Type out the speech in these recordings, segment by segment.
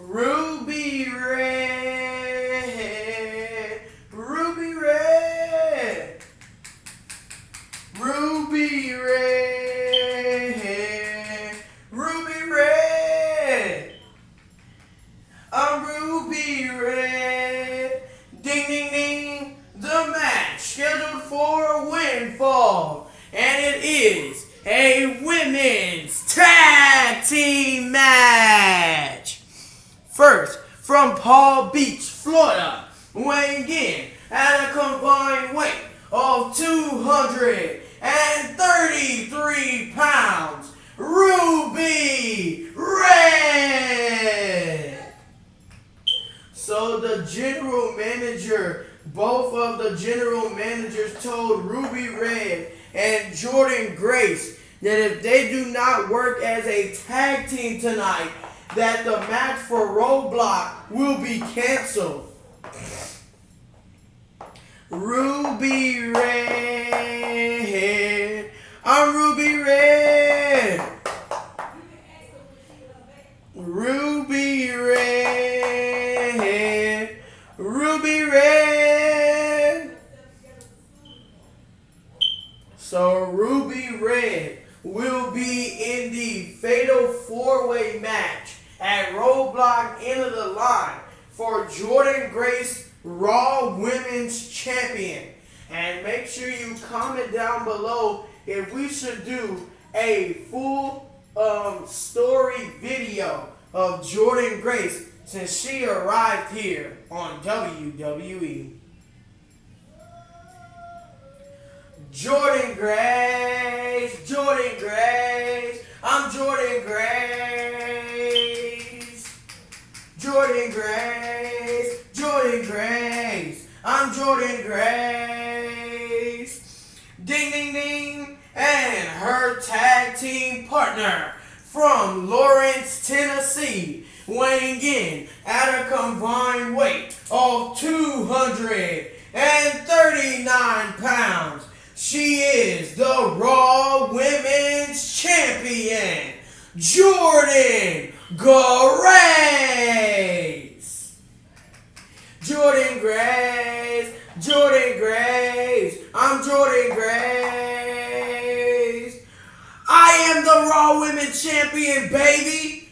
Ruby red, ruby red, ruby red, ruby red. I'm ruby red. Ding ding ding. The match scheduled for a windfall, and it is a women's tag team match. First, from Palm Beach, Florida, weighing in at a combined weight of 233 pounds, Ruby Red. So the general manager, both of the general managers told Ruby Red and Jordynne Grace that if they do not work as a tag team tonight, that the match for Roadblock will be canceled. Ruby Red. I'm Ruby Red. Ruby Red. Ruby Red. So Ruby Red will be in the Fatal 4-Way match at Roadblock End of the Line for Jordynne Grace, Raw Women's Champion. And make sure you comment down below if we should do a full story video of Jordynne Grace since she arrived here on WWE. Jordynne Grace, Jordynne Grace, I'm Jordynne Grace. Jordynne Grace, Jordynne Grace, I'm Jordynne Grace. Ding ding ding, and her tag team partner from Lawrence, Tennessee, weighing in at a combined weight of 239 pounds. She is the Raw Women's Champion, Jordynne Grace. Jordynne Grace, Jordynne Grace, I'm Jordynne Grace. I am the Raw Women's Champion, baby.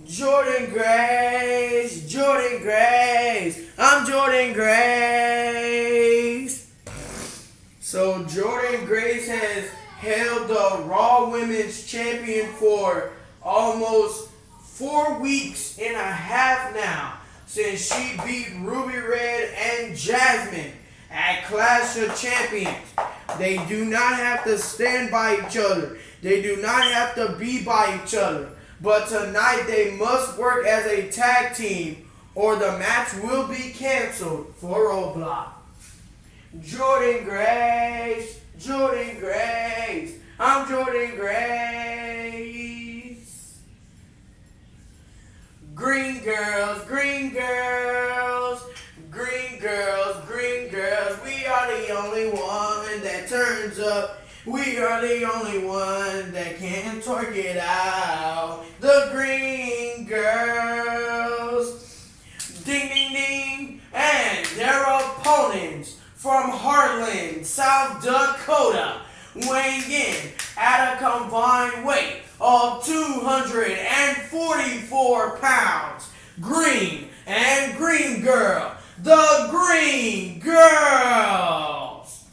Jordynne Grace, Jordynne Grace, I'm Jordynne Grace. So Jordynne Grace has held the Raw Women's Champion for almost 4 weeks and a half now, since she beat Ruby Red and Jasmine at Clash of Champions. They do not have to stand by each other. They do not have to be by each other. But tonight they must work as a tag team or the match will be canceled for Roadblock. Jordynne Grace, Jordynne Grace, I'm Jordynne Grace. Green girls, green girls, green girls, green girls. We are the only one that turns up. We are the only one that can twerk it out. The green girls. Ding, ding, ding. And their opponents from Heartland, South Dakota, weighing in at a combined weight of 244 pounds. Green and green girl. The green girls.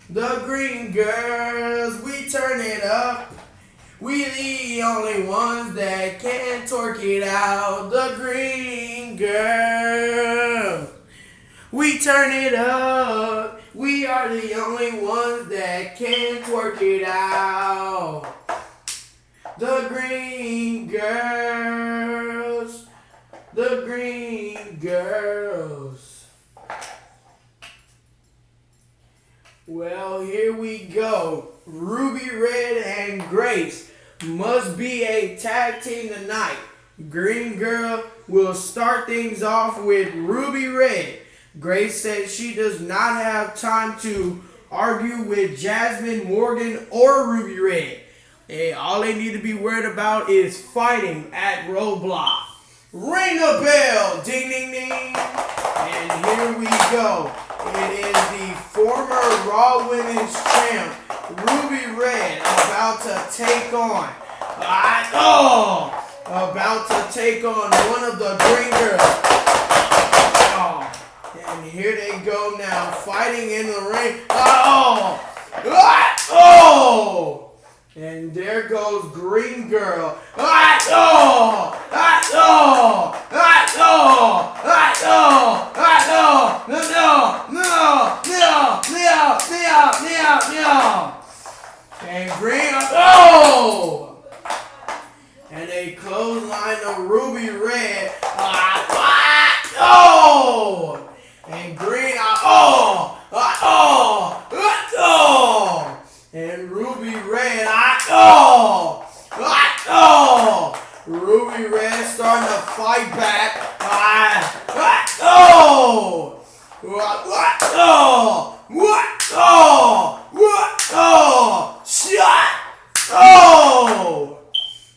The green girls, we turn it up. We the only ones that can twerk it out. The green girls. We turn it up. We are the only ones that can twerk it out. The green girls. The green girls. Well, here we go. Ruby Red and Grace must be a tag team tonight. Green Girl will start things off with Ruby Red. Grace says she does not have time to argue with Jasmine Morgan or Ruby Red. All they need to be worried about is fighting at Roadblock. Ring the bell. Ding, ding, ding. And here we go. It is the former Raw Women's Champ, Ruby Red, about to take on, one of the Green Girls. And here they go now, fighting in the ring. And there goes Green Girl. And Green, and they clothesline the Ruby Red. And Green, and Ruby Red, Ruby Red starting to fight back.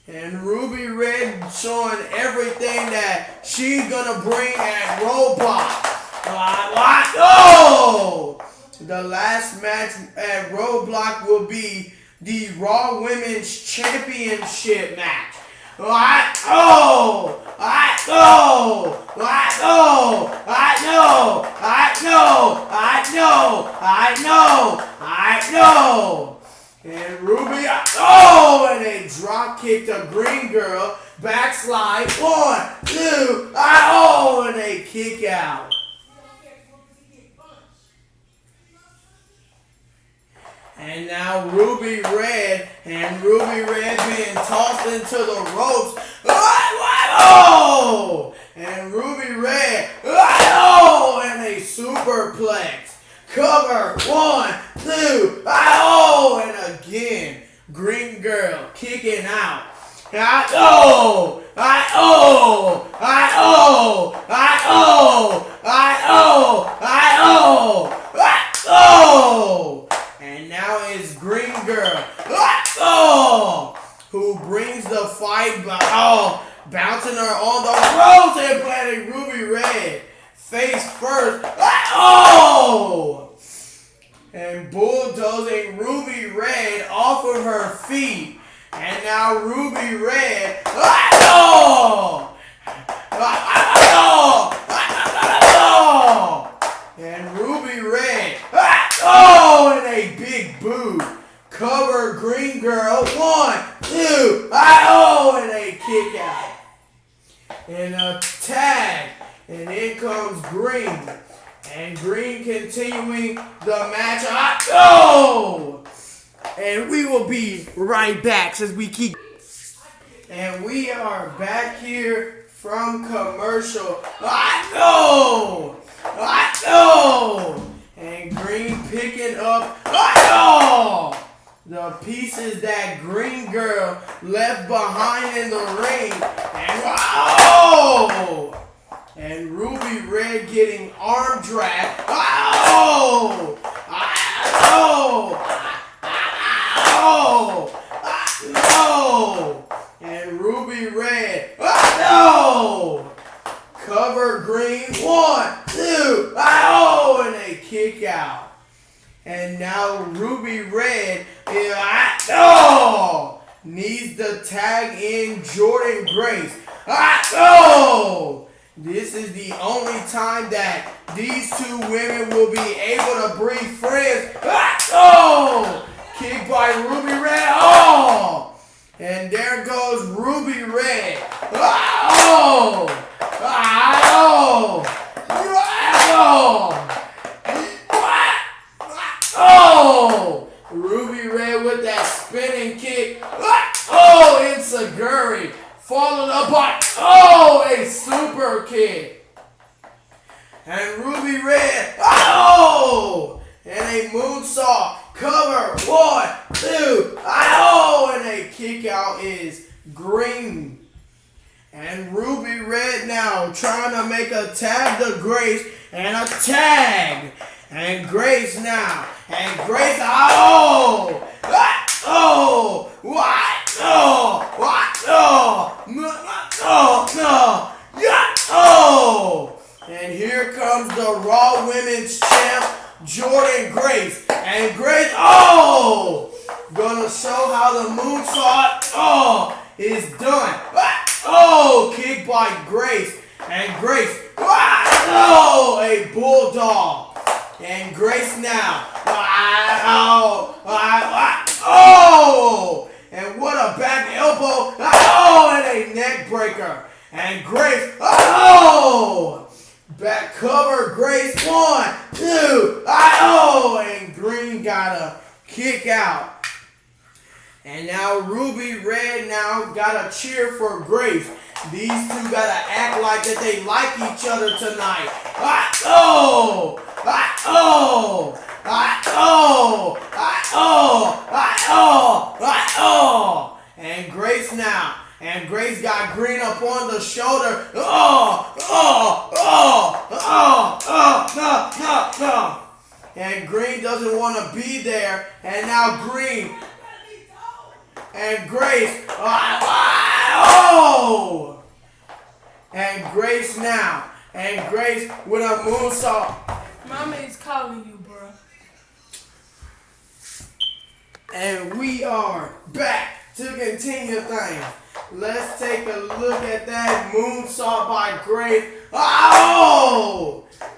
And Ruby Red showing everything that she's gonna bring at Roadblock. The last match at Roadblock will be the Raw Women's Championship match. I know. And Ruby, and they drop kick the Green Girl, backslide, 1, 2, and they kick out. And now Ruby Red being tossed into the ropes. And Ruby Red, and a superplex. Cover, 1, 2, and again, Green Girl kicking out. And now it's Green Girl, who brings the fight, bouncing her on the ropes and planting Ruby Red face first. And bulldozing Ruby Red off of her feet. And now Ruby Red, and Ruby Red, and a big boot. Cover Green Girl, 1, 2, and a kick out. And a tag. And in comes Green. And Green continuing the match. And we will be right back since we keep. And we are back here from commercial. And Green picking up the pieces that Green Girl left behind in the ring. And Ruby Red getting arm drag. And Ruby Red, cover Green, 1, 2, and a kick out. And now Ruby Red needs to tag in Jordynne Grace. This is the only time that these two women will be able to be friends. Kick by Ruby Red. And there goes Ruby Red. Ruby Red with that spinning kick. Enziguri followed up by a super kick. And Ruby Red, and a moonsault. Cover, 1, 2, and a kick out is Green. And Ruby Red now trying to make a tag to Grace, and a tag. And Grace now. And Grace, Oh! And here comes the Raw Women's Champ, Jordynne Grace. And Grace, oh! Gonna show how the moonsault, is done. Oh! Kick by Grace. And Grace, a bulldog. And Grace now. Oh! And what a back elbow. And a neck breaker. And Grace, back cover, Grace, 1, 2, and Green got a kick out. And now Ruby Red now got a cheer for Grace. These two gotta act like that they like each other tonight. And Grace now. And Grace got Green up on the shoulder. And Green doesn't want to be there. And now Green and Grace. And Grace now. And Grace with a moonsault. Mommy's calling you, bro. And we are back to continue things. Let's take a look at that moonsault by Grace.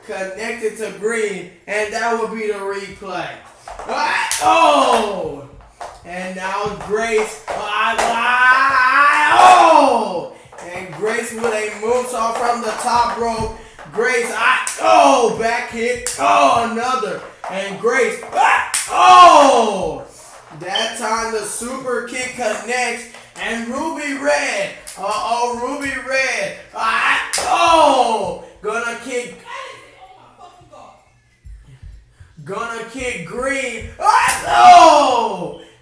Connected to Green, and that will be the replay. And now Grace. And Grace with a moonsault from the top rope. Grace, back kick. Another. And Grace, that time the super kick connects. And Ruby Red. Ruby Red. Gonna kick Green.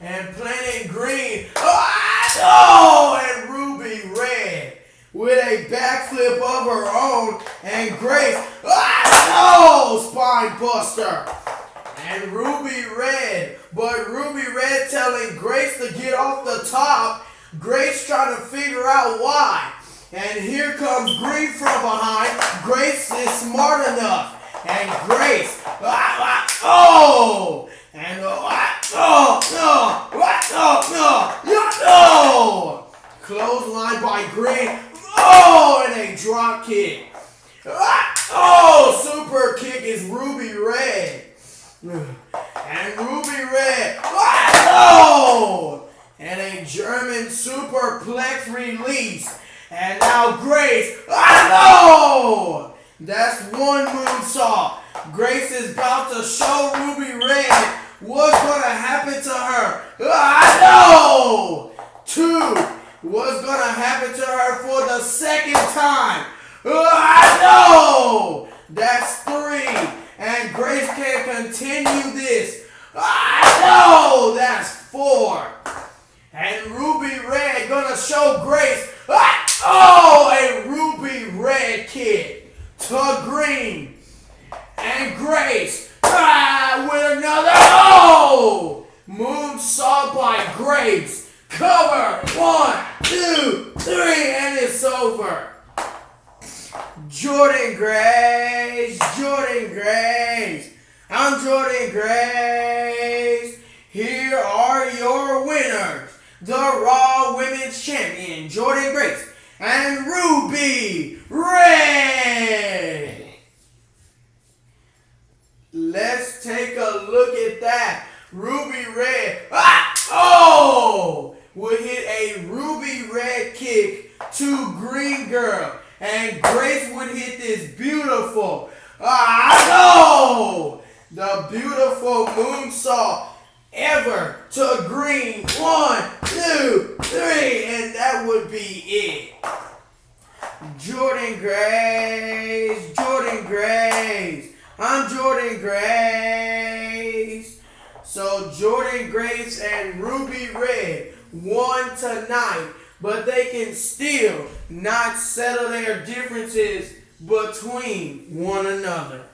And planting Green. And Ruby Red with a backflip of her own. And Grace. Spine buster. And Ruby Red. But Ruby Red telling Grace to get off the top. Grace trying to figure out why. And here comes Green from behind. Grace is smart enough. And Grace. Clothesline by Green. And a drop kick. Super kick is Ruby Red. And Ruby Red. And a German superplex release. And now Grace. That's one moonsault. Grace is about to show Ruby Red what's going to happen to her. Two. What's going to happen to her for the second time. That's three. And Grace can't continue this. That's four. And Ruby Red gonna show Grace. A Ruby Red kick to Green. And Grace with another moonsault by Grace. Cover. 1, 2, 3, and it's over. Jordynne Grace. I'm Jordynne Grace. Here are your winners. The Raw Women's Champion, Jordynne Grace, and Ruby Red. Let's take a look at that. Ruby Red, would hit a Ruby Red kick to Green Girl. And Grace would hit this beautiful, the beautiful moonsault ever to Green. 1, 2, 3, and that would be it. Jordynne Grace. I'm Jordynne Grace. So Jordynne Grace and Ruby Red won tonight, but they can still not settle their differences between one another.